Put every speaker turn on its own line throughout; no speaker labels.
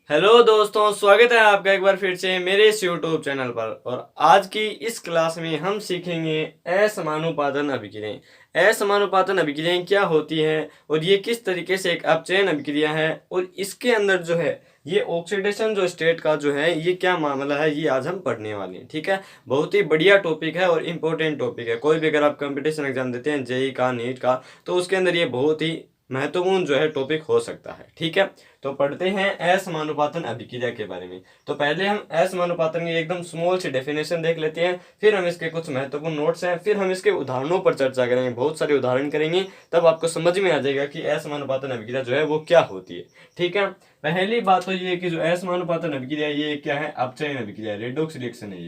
Hello दोस्तों, स्वागत है आपका एक बार फिर से मेरे इस यूट्यूब चैनल पर। और आज की इस क्लास में हम सीखेंगे असमानुपातन अभिक्रियाएं। असमानुपातन अभिक्रियाएं क्या होती हैं और ये किस तरीके से एक अपचयन अभिक्रिया है और इसके अंदर जो है ये ऑक्सीडेशन जो स्टेट का जो है ये क्या मामला है, ये आज हम पढ़ने वाले हैं। ठीक है, बहुत ही बढ़िया टॉपिक है और इम्पोर्टेंट टॉपिक है। कोई भी अगर आप कंपटीशन एग्जाम देते हैं, जेई का, नीट का, तो उसके अंदर ये बहुत ही महत्वपूर्ण जो है टॉपिक हो सकता है। ठीक है, तो पढ़ते हैं असमानुपातन अभिक्रिया के बारे में। तो पहले हम असमानुपातन की एकदम स्मॉल सी डेफिनेशन देख लेते हैं, फिर हम इसके कुछ महत्वपूर्ण नोट्स हैं, फिर हम इसके उदाहरणों पर चर्चा करेंगे, बहुत सारे उदाहरण करेंगे, तब आपको समझ में आ जाएगा कि असमानुपातन अभिक्रिया जो है वो क्या होती है। ठीक है, पहली बात तो ये कि जो असमानुपातन अभिक्रिया ये क्या है, अपचयन अभिक्रिया, रेडॉक्स रिएक्शन है।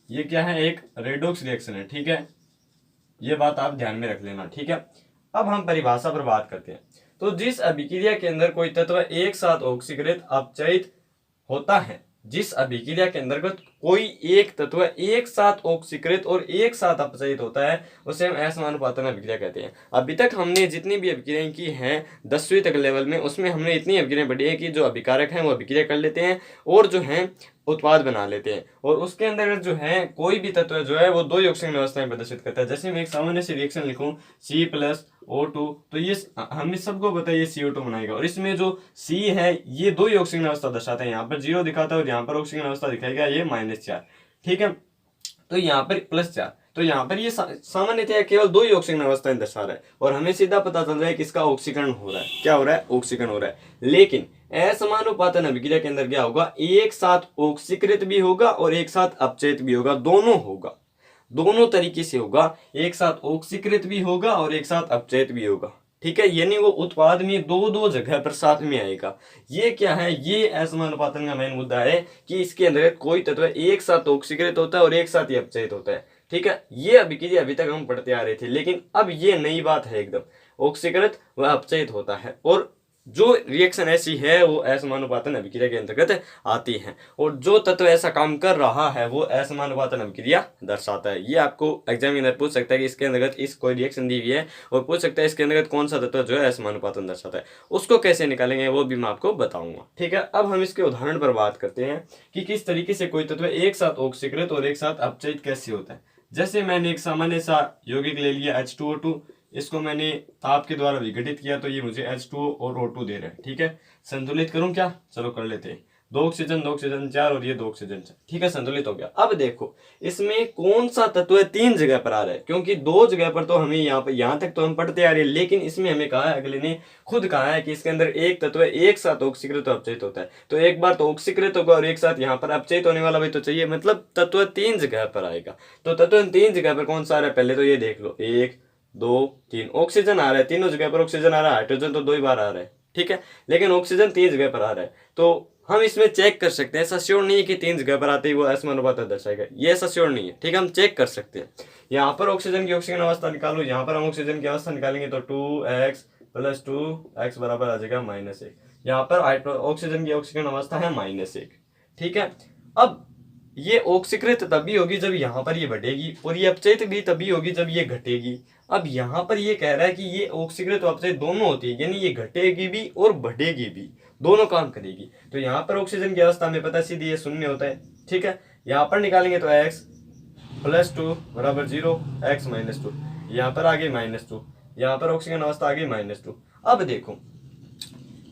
ये क्या है, एक रेडॉक्स रिएक्शन है। ठीक है, ये बात आप ध्यान में रख लेना। ठीक है, अब हम परिभाषा पर बात करते हैं। तो जिस अभिक्रिया के अंदर कोई तत्व एक साथ ऑक्सीकृत अपचयित होता है, जिस अभिक्रिया के अंतर्गत कोई एक तत्व एक साथ ऑक्सीकृत और एक साथ अपचयित होता है, उसे हम असमानुपातन अभिक्रिया कहते हैं। अभी तक हमने जितनी भी अभिक्रियाएं की हैं 10वीं तक लेवल में, उसमें हमने इतनी अभिक्रियाएं पढ़ी है कि जो अभिकारक हैं वो अभिक्रिया कर लेते हैं और जो है उत्पाद बना लेते हैं। और उसके अंदर जो है कोई भी तत्व जो है वो दो यौगिक अवस्थाएं प्रदर्शित करता है। जैसे मैं एक सामान्य सी रिएक्शन लिखूं C+O2, तो ये हम इस सबको पता है ये CO2 बनाएगा। और इसमें जो C है ये दो यौगिक अवस्था दर्शाता है, यहाँ पर 0 दिखाता है और यहाँ पर ऑक्सीजन अवस्था दिखाएगा ये -4। ठीक है, तो यहाँ पर +4, तो यहाँ पर ये सामान्यतः केवल दो ही ऑक्सीजन अवस्थाएं दर्शा रहा है और हमें सीधा पता चल रहा है कि इसका ऑक्सीकरण हो रहा है। क्या हो रहा है, ऑक्सीकरण हो रहा है। लेकिन असमानुपातन अभिक्रिया के अंदर क्या होगा, एक साथ ऑक्सीकृत भी होगा और एक साथ अपचयित भी होगा, दोनों होगा, दोनों तरीके से होगा। एक साथ ऑक्सीकृत भी होगा और एक साथ अपचयित भी होगा। ठीक है, यानी वो उत्पाद में दो दो जगह पर साथ में आएगा। ये क्या है, ये असमानुपातन का मेन मुद्दा है कि इसके अंदर कोई तत्व एक साथ ऑक्सीकृत होता है और एक साथ ही अपचयित होता है। ठीक है, ये अभिक्रिया अभी तक हम पढ़ते आ रहे थे, लेकिन अब ये नई बात है एकदम, ऑक्सीकृत व अपचयित होता है। और जो रिएक्शन ऐसी है वो असमानुपातन अभिक्रिया के अंतर्गत आती है और जो तत्व ऐसा काम कर रहा है वो असमानुपातन अभिक्रिया दर्शाता है। ये आपको एग्जामिनर पूछ सकता है कि इसके अंतर्गत इस कोई रिएक्शन दी हुई है और पूछ सकता है इसके अंतर्गत कौन सा तत्व जो है असमानुपातन दर्शाता है। उसको कैसे निकालेंगे वो भी मैं आपको बताऊंगा। ठीक है, अब हम इसके उदाहरण पर बात करते हैं कि किस तरीके से कोई तत्व एक साथ ऑक्सीकृत और एक साथ अपचयित कैसे होता है। जैसे मैंने एक सामान्य सा यौगिक ले लिया H2O2, इसको मैंने ताप के द्वारा विघटित किया तो ये मुझे H2O और O2 दे रहा है। ठीक है, संतुलित करूं क्या, चलो कर लेते हैं। दो ऑक्सीजन 4 और ये 2 ऑक्सीजन 4। ठीक है, संतुलित हो गया। अब देखो इसमें कौन सा तत्व है, 3 जगह पर आ रहा है, क्योंकि 2 जगह पर तो हमें यहाँ तक तो हम पढ़ते आ रहे हैं, लेकिन इसमें हमें कहा है, अगले ने खुद कहा है कि इसके अंदर एक तत्व एक साथ ऑक्सीकृत और अपचयित होता है। तो एक बार तो ऑक्सीकृत होगा और एक साथ यहाँ पर अपचयित होने वाला भी तो चाहिए, मतलब तत्व 3 जगह पर आएगा। तो तत्व 3 जगह पर कौन सा आ रहा है, पहले तो ये देख लो, 1 2 3 ऑक्सीजन आ रहा है, तीनों जगह पर ऑक्सीजन आ रहा है। हाइड्रोजन तो 2 ही बार आ रहा है। ठीक है, लेकिन ऑक्सीजन 3 जगह पर आ रहा है, तो हम इसमें चेक कर सकते हैं। ऐसा श्योर नहीं है कि 3 जगह पर आते ही वो असमानुपातन दर्शाएगा, ये ऐसा श्योर नहीं है। ठीक है, हम चेक कर सकते हैं। यहाँ पर ऑक्सीजन की ऑक्सीजन अवस्था निकालो, यहाँ पर हम ऑक्सीजन की अवस्था निकालेंगे तो 2x + 2x बराबर आ जाएगा -1। यहाँ पर ऑक्सीजन की ऑक्सीजन अवस्था है -1। ठीक है, अब ये ऑक्सीकृत तभी होगी जब यहाँ पर ये बढ़ेगी और ये अपचयित भी तभी होगी जब ये घटेगी। अब यहाँ पर ये कह रहा है कि ये ऑक्सीकृत और अपचयित दोनों होती है, यानी ये घटेगी भी और बढ़ेगी भी, दोनों काम करेगी। तो यहाँ पर ऑक्सीजन की अवस्था में पता सीधी ये 0 होता है। ठीक है, यहाँ पर निकालेंगे तो x + 2 = 0, x - 2, यहाँ पर आ गई -2, यहाँ पर ऑक्सीजन अवस्था आ गई -2। अब देखो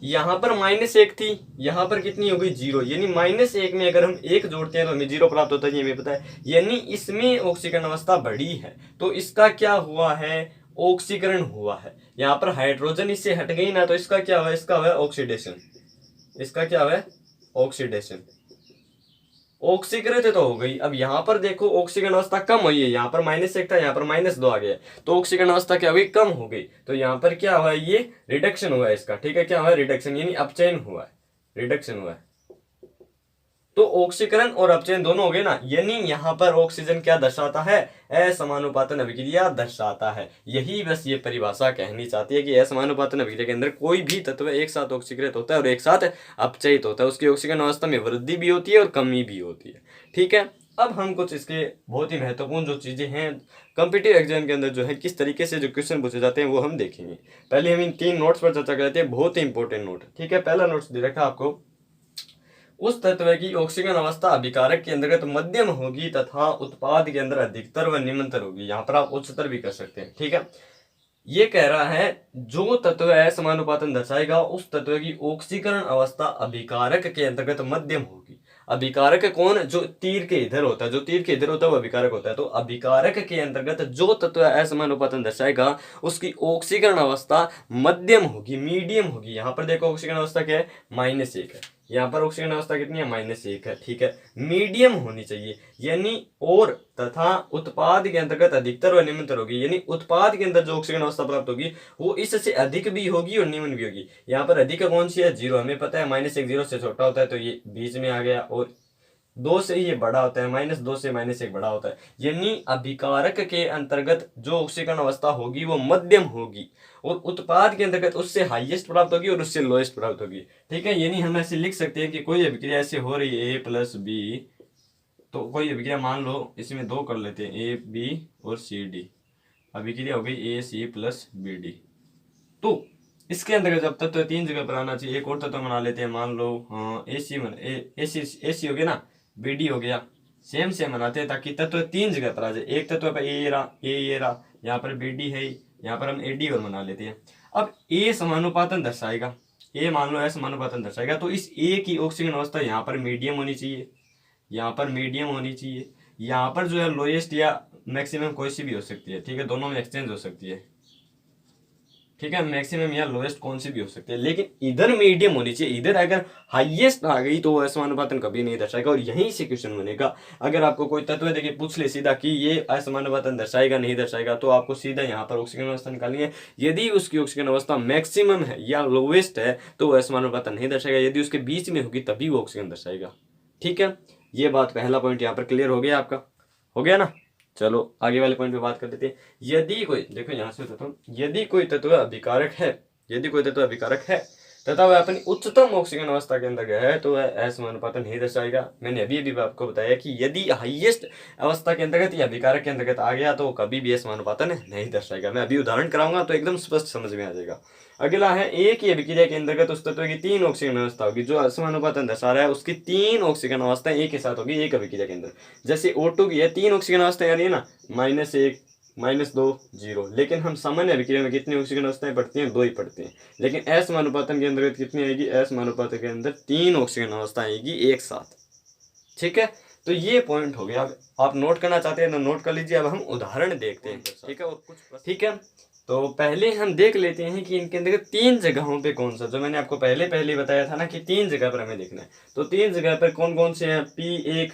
यहाँ पर -1 थी, यहाँ पर कितनी हो गई 0, यानी -1 में अगर हम 1 जोड़ते हैं तो हमें 0 प्राप्त होता है, ये हमें पता है। यानी इसमें ऑक्सीकरण अवस्था बढ़ी है, तो इसका क्या हुआ है, ऑक्सीकरण हुआ है। यहाँ पर हाइड्रोजन इससे हट गई ना, तो इसका क्या हुआ, इसका हुआ ऑक्सीडेशन। इसका क्या हुआ, ऑक्सीडेशन। ऑक्सीकृत तो हो गई। अब यहाँ पर देखो ऑक्सीकरण अवस्था कम हुई है, यहाँ पर -1 था, यहाँ पर -2 आ गया, तो ऑक्सीकरण अवस्था क्या हुई, कम हो गई। तो यहाँ पर क्या हुआ, ये रिडक्शन हुआ है इसका। ठीक है, क्या हुआ, रिडक्शन, यानी अपचयन हुआ है, रिडक्शन हुआ है। तो ऑक्सीकरण और अपचयन दोनों हो गए ना, यानी यहाँ पर ऑक्सीजन क्या दर्शाता है, असमानुपातन अभिक्रिया दर्शाता है। यही बस ये परिभाषा कहनी चाहती है कि असमानुपातन अभिक्रिया के अंदर कोई भी तत्व एक साथ ऑक्सीकृत होता है और एक साथ अपचयित होता है, उसकी ऑक्सीकरण अवस्था में वृद्धि भी होती है और कमी भी होती है। ठीक है, अब हम कुछ इसके बहुत ही महत्वपूर्ण जो चीजें हैं कॉम्पिटिटिव एग्जाम के अंदर जो है किस तरीके से जो क्वेश्चन पूछे जाते हैं वो हम देखेंगे। पहले हम इन 3 नोट्स पर चर्चा करते हैं, बहुत ही इंपॉर्टेंट नोट। ठीक है, पहला नोट्स दे रखा आपको उस तत्व की ऑक्सीजन अवस्था अभिकारक के अंतर्गत मध्यम होगी तथा उत्पाद के अंदर अधिकतर व निम्नतर होगी। यहाँ पर आप उच्चतर भी कर सकते हैं, ठीक है। ये कह रहा है जो तत्व असमानुपातन दर्शाएगा उस तत्व की ऑक्सीकरण अवस्था अभिकारक के अंतर्गत मध्यम होगी। अभिकारक कौन? जो तीर के इधर होता है, जो तीर के इधर होता है वो अभिकारक होता है। तो अभिकारक के अंतर्गत जो तत्व असमानुपातन दर्शाएगा उसकी ऑक्सीकरण अवस्था मध्यम होगी, मीडियम होगी। यहाँ पर देखो ऑक्सीकरण अवस्था क्या है? -1 है। यहाँ पर ऑक्सीजन अवस्था कितनी है? -1 है, ठीक है। मीडियम होनी चाहिए, यानी और तथा उत्पाद के अंतर्गत अधिकतर व निम्नतर होगी, यानी उत्पाद के अंदर जो ऑक्सीजन अवस्था प्राप्त होगी वो इससे अधिक भी होगी और निम्न भी होगी। यहाँ पर अधिक कौन सी है? 0। हमें पता है -1 0 से छोटा होता है तो ये बीच में आ गया, और 2 से ये बड़ा होता है, -2 से -1 बड़ा होता है। यानी अभिकारक के अंतर्गत जो ऑक्सीकरण अवस्था होगी वो मध्यम होगी और उत्पाद के अंतर्गत उससे हाईएस्ट प्राप्त होगी और उससे लोएस्ट प्राप्त होगी, ठीक है। यानी हम ऐसे लिख सकते हैं कि कोई अभिक्रिया ऐसे हो रही है A + B, तो कोई अभिक्रिया मान लो इसमें 2 कर लेते हैं, A B और C D। अभिक्रिया हो गई AC + BD। तो इसके अंतर्गत जब तत्व 3 जगह पर आना चाहिए, एक और तत्व बना लेते हैं, मान लो AC हो गया ना, BD हो गया, सेम बनाते हैं ताकि तत्व 3 जगह पर आ जाए। एक तत्व पर ये रहा, यहाँ पर BD है, यहाँ पर हम AD और बना लेते हैं। अब A समानुपातन दर्शाएगा, A मान लो असमानुपातन दर्शाएगा, तो इस A की ऑक्सीजन अवस्था यहाँ पर मीडियम होनी चाहिए, यहाँ पर मीडियम होनी चाहिए, यहाँ पर जो है लोएस्ट या मैक्सिमम कोई सी भी हो सकती है, ठीक है, दोनों में एक्सचेंज हो सकती है, ठीक है। मैक्सिमम या लोएस्ट कौन सी भी हो सकती है, लेकिन इधर मीडियम होनी चाहिए। इधर अगर हाईएस्ट आ गई तो असमानुपातन कभी नहीं दर्शाएगा, और यहीं से क्वेश्चन बनेगा। अगर आपको कोई तत्व देखिए पूछ ले सीधा कि ये असमानुपातन दर्शाएगा नहीं दर्शाएगा, तो आपको सीधा यहाँ पर ऑक्सीजन अवस्था निकालनी है। यदि उसकी ऑक्सीजन अवस्था मैक्सिमम है या लोएस्ट है तो वो असमानुपातन नहीं दर्शाएगा, यदि उसके बीच में होगी तभी वो ऑक्सीजन दर्शाएगा, ठीक है। ये बात पहला पॉइंट यहाँ पर क्लियर हो गया आपका, हो गया ना। चलो आगे वाले पॉइंट पे बात कर लेते हैं। यदि कोई, देखो यहाँ से बताता हूँ, यदि कोई तत्व अभिकारक है तथा वह अपनी उच्चतम ऑक्सीजन अवस्था के अंदर गया है तो वह असमानुपातन नहीं दर्शाएगा। मैंने अभी आपको बताया कि यदि हाईएस्ट अवस्था के अंतर्गत या अभिकारक के अंतर्गत आ गया तो कभी भी असमानुपातन नहीं दर्शाएगा। मैं अभी उदाहरण कराऊंगा तो एकदम स्पष्ट समझ में आ जाएगा। अगला है, एक ही अभिक्रिया के अंतर्गत उस तत्व की 3 ऑक्सीजन अवस्था होगी। जो असमानुपातन दर्शा रहा है उसकी 3 ऑक्सीजन अवस्थाएं एक के साथ होगी एक अभिक्रिया के अंदर। जैसे O2 की है 3 ऑक्सीजन अवस्थाएं आ रही है ना, -1 -2 0, लेकिन हम सामान्य अभिक्रिया में कितनी ऑक्सीजन अवस्थाएं पढ़ती हैं? 2 ही पढ़ते हैं। लेकिन असमानुपातन के अंतर्गत कितनी आएगी? असमानुपातन के अंदर 3 ऑक्सीजन अवस्था आएगी एक साथ, ठीक है। तो ये पॉइंट हो गया। आप नोट करना चाहते हैं तो नोट कर लीजिए। अब हम उदाहरण देखते हैं, ठीक है, और कुछ, ठीक है। तो पहले हम देख लेते हैं कि इनके अंदर 3 जगहों पे कौन सा, जो मैंने आपको पहले बताया था ना कि 3 जगह पर हमें देखना है। तो 3 जगह पर कौन कौन से हैं? P1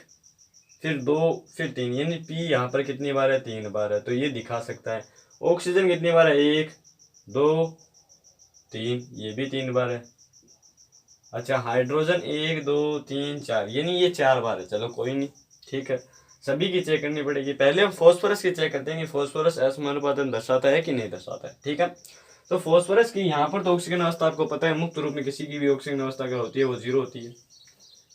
फिर 2 फिर 3, यानी P यहाँ पर कितनी बार है? 3 बार है, तो ये दिखा सकता है। ऑक्सीजन कितनी बार है? 1 2 3, ये भी 3 बार है। अच्छा, हाइड्रोजन 1 2 3 4, यानी ये 4 बार है। चलो कोई नहीं, ठीक है, सभी की चेक करनी पड़ेगी। पहले हम फॉस्फोरस की चेक करते हैं कि फॉस्फोरस असमानुपातन दर्शाता है कि नहीं दर्शाता है, ठीक है। तो फॉस्फोरस की यहाँ पर तो ऑक्सीजन अवस्था आपको पता है, मुक्त रूप में किसी की भी ऑक्सीजन अवस्था क्या होती है? वो 0 होती है,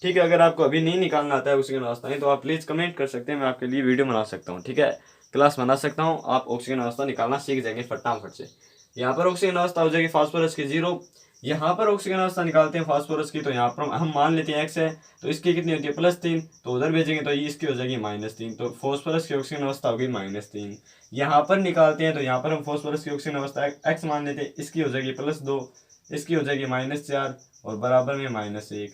ठीक है। अगर आपको अभी नहीं निकालना आता है ऑक्सीजन अवस्थाएं तो आप प्लीज कमेंट कर सकते हैं, मैं आपके लिए वीडियो बना सकता हूँ, ठीक है, क्लास बना सकता हूँ। आप ऑक्सीजन अवस्था निकालना सीख जाएंगे फटाफट से। यहाँ पर ऑक्सीजन अवस्था हो जाएगी फास्फोरस की 0। यहाँ पर ऑक्सीजन अवस्था निकालते हैं फास्फोरस की, तो यहाँ पर हम मान लेते हैं X है, तो इसकी कितनी होती है? +3, तो उधर भेजेंगे तो इसकी हो जाएगी -3, तो फास्फोरस की ऑक्सीजन अवस्था होगी -3। यहाँ पर निकालते हैं तो यहाँ पर हम फास्फोरस की ऑक्सीजन अवस्था X मान लेते हैं, इसकी हो जाएगी +2, इसकी हो जाएगी -4 और बराबर में -1।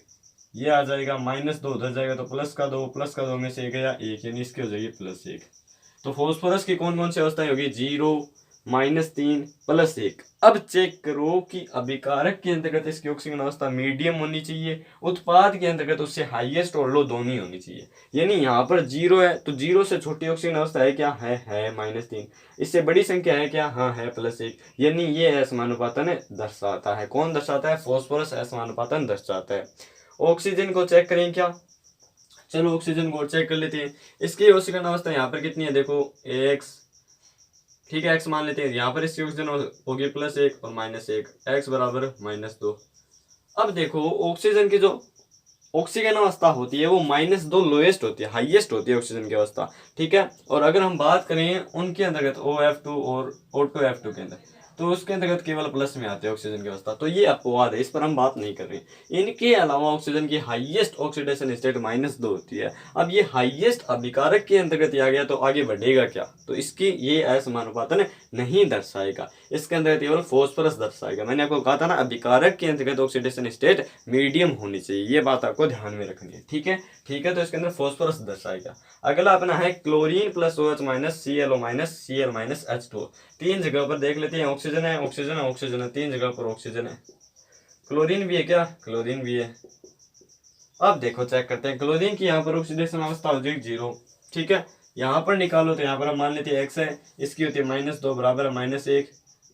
ये आ जाएगा -2, उधर जाएगा तो +2 में से 1 गया 1, यानी इसकी हो जाएगी +1। तो फास्फोरस की कौन कौन सी अवस्थाएं होगी? 0 -3 +1। अब चेक करो कि अभिकारक के अंतर्गत इसकी ऑक्सीजन अवस्था मीडियम होनी चाहिए, उत्पाद के अंतर्गत उससे हाईएस्ट और लो दोनों ही होनी चाहिए। यानी यहाँ पर 0 है तो 0 से छोटी ऑक्सीजन अवस्था है क्या? है -3। इससे बड़ी संख्या है क्या? हाँ है, +1। यानी ये असमानुपातन दर्शाता है। कौन दर्शाता है? फास्फोरस असमानुपातन दर्शाता है। ऑक्सीजन को चेक करें क्या? चलो ऑक्सीजन को चेक कर लेते हैं। इसकी ऑक्सीजन अवस्था यहाँ पर कितनी है? देखो X, ठीक है, X मान लेते हैं। यहाँ पर इसकी ऑक्सीजन होगी +1 और -1, X बराबर -2। अब देखो ऑक्सीजन की जो ऑक्सीजन अवस्था होती है वो -2 लोएस्ट होती है, हाईएस्ट होती है ऑक्सीजन की अवस्था, ठीक है। और अगर हम बात करें उनके अंतर्गत OF2 और O2F2 के अंदर, तो उसके अंतर्गत केवल प्लस में आते हैं ऑक्सीजन की अवस्था। तो ये अपवाद है, इस पर हम बात नहीं कर रहे हैं। इनके अलावा ऑक्सीजन की हाईएस्ट ऑक्सीडेशन स्टेट -2 होती है। अब ये हाईएस्ट अभिकारक के अंतर्गत आ गया तो आगे बढ़ेगा क्या, तो इसकी ये असमानुपातन नहीं दर्शाएगा, इसके अंतर्गत केवल फॉस्फोरस दर्शाएगा। मैंने आपको कहा था ना, अभिकारक के अंतर्गत ऑक्सीडेशन स्टेट मीडियम होनी चाहिए, ये बात आपको ध्यान में रखनी है। ठीक है, ठीक है, तो इसके अंदर फॉस्फोरस दर्शाएगा। अगला अपना है chlorine plus OH minus ClO minus Cl minus H2। 3 जगह पर देख लेते हैं, ऑक्सीजन है, ऑक्सीजन है, ऑक्सीजन है, 3 जगह पर ऑक्सीजन है। क्लोरीन भी है क्या, क्लोरीन भी है। अब देखो चेक करते हैं, क्लोरीन की यहाँ पर ऑक्सीडेशन अवस्था हो जाएगी 0। ठीक है, यहाँ पर निकालो तो यहाँ पर हम मान लेते हैं x है, इसकी होती है -2 बराबर है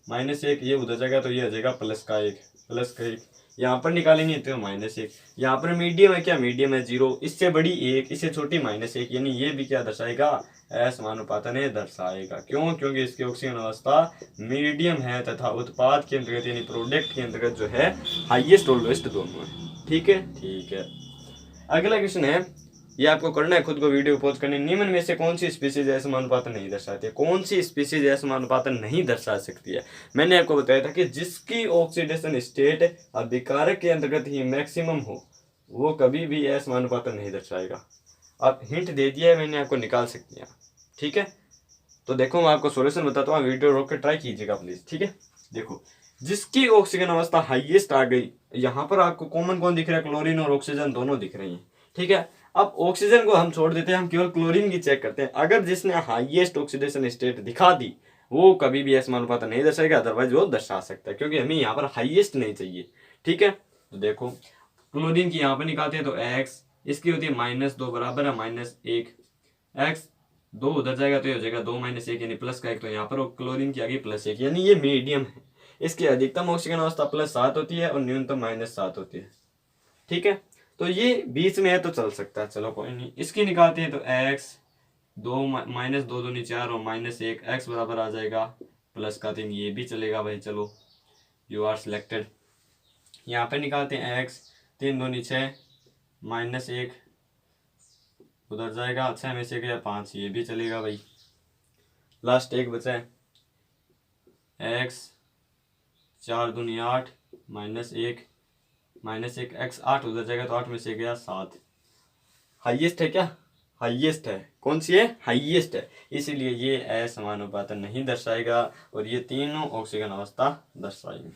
-1, ये उधर जाएगा तो ये हो जाएगा +1। यहाँ पर निकालेंगे तो -1। यहाँ पर मीडियम है क्या, मीडियम है 0, इससे बड़ी 1, इससे छोटी -1, यानी ये भी क्या दर्शाएगा, असमानुपातन दर्शाएगा। क्यों, क्योंकि इसकी ऑक्सीजन अवस्था मीडियम है तथा उत्पाद के अंतर्गत यानी प्रोडक्ट के अंतर्गत जो है हाईएस्ट और लोएस्ट दोनों है। ठीक है, ठीक है। अगला क्वेश्चन है, ये आपको करना है, खुद को वीडियो पॉज करने। निम्न में से कौन सी स्पीसीज असमानुपातन नहीं दर्शाती है, कौन सी स्पीसीज असमानुपातन नहीं दर्शा सकती है। मैंने आपको बताया था कि जिसकी ऑक्सीडेशन स्टेट अभिकारक के अंतर्गत ही मैक्सिमम हो वो कभी भी असमानुपातन नहीं दर्शाएगा। अब हिंट दे दिया है मैंने, आपको निकाल सकते हैं। ठीक है, तो देखो मैं आपको सोल्यूशन बताता हूँ, वीडियो रोक कर ट्राई कीजिएगा प्लीज। ठीक है, देखो जिसकी ऑक्सीजन अवस्था हाईएस्ट आ गई, यहाँ पर आपको कॉमन कौन दिख रहा है, क्लोरीन और ऑक्सीजन दोनों दिख रही हैं। ठीक है, अब ऑक्सीजन को हम छोड़ देते हैं, हम केवल क्लोरीन की चेक करते हैं। अगर जिसने हाईएस्ट ऑक्सीडेशन स्टेट दिखा दी वो कभी भी असमानुपातन नहीं दर्शाएगा, अदरवाइज वो दर्शा सकता है, क्योंकि हमें यहाँ पर हाईएस्ट नहीं चाहिए। ठीक है, तो देखो क्लोरीन की यहाँ पर निकालते हैं तो x, इसकी होती है -2 बराबर है -1, x 2 उधर जाएगा तो ये हो जाएगा 2 - 1 यानी प्लस का 1, तो यहाँ पर क्लोरीन की आ गई +1, यानी ये मीडियम है। इसकी अधिकतम ऑक्सीजन अवस्था +7 होती है और न्यूनतम -7 होती है। ठीक है, तो ये बीच में है तो चल सकता है, चलो कोई नहीं। इसकी निकालते हैं तो x 2 -2 दूनी 4 और -1, x बराबर आ जाएगा +3, ये भी चलेगा भाई। चलो यू आर सिलेक्टेड। यहाँ पे निकालते हैं x 3 दूनी 6 -1 उधर जाएगा, 6 में से गया 5, ये भी चलेगा भाई। लास्ट एक बचा है x 4 दूनी 8 -1 x 8 उधर जाएगा तो 8 में से गया 7। हाईएस्ट है क्या, हाईएस्ट है, कौन सी है, हाईएस्ट है, इसीलिए ये असमानुपातन नहीं दर्शाएगा और ये तीनों ऑक्सीजन अवस्था दर्शाएंगे।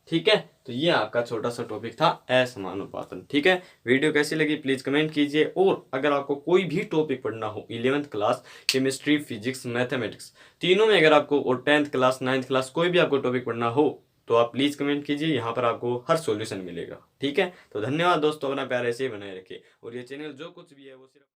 ठीक है, तो ये आपका छोटा सा टॉपिक था असमानुपातन। ठीक है, वीडियो कैसी लगी प्लीज कमेंट कीजिए, और अगर आपको कोई भी टॉपिक पढ़ना हो 11th class chemistry, physics, mathematics तीनों में, अगर आपको, और 10th क्लास 9th क्लास कोई भी आपको टॉपिक पढ़ना हो तो आप प्लीज कमेंट कीजिए, यहाँ पर आपको हर सॉल्यूशन मिलेगा। ठीक है, तो धन्यवाद दोस्तों, अपना प्यार ऐसे ही बनाए रखिए, और ये चैनल जो कुछ भी है वो सिर्फ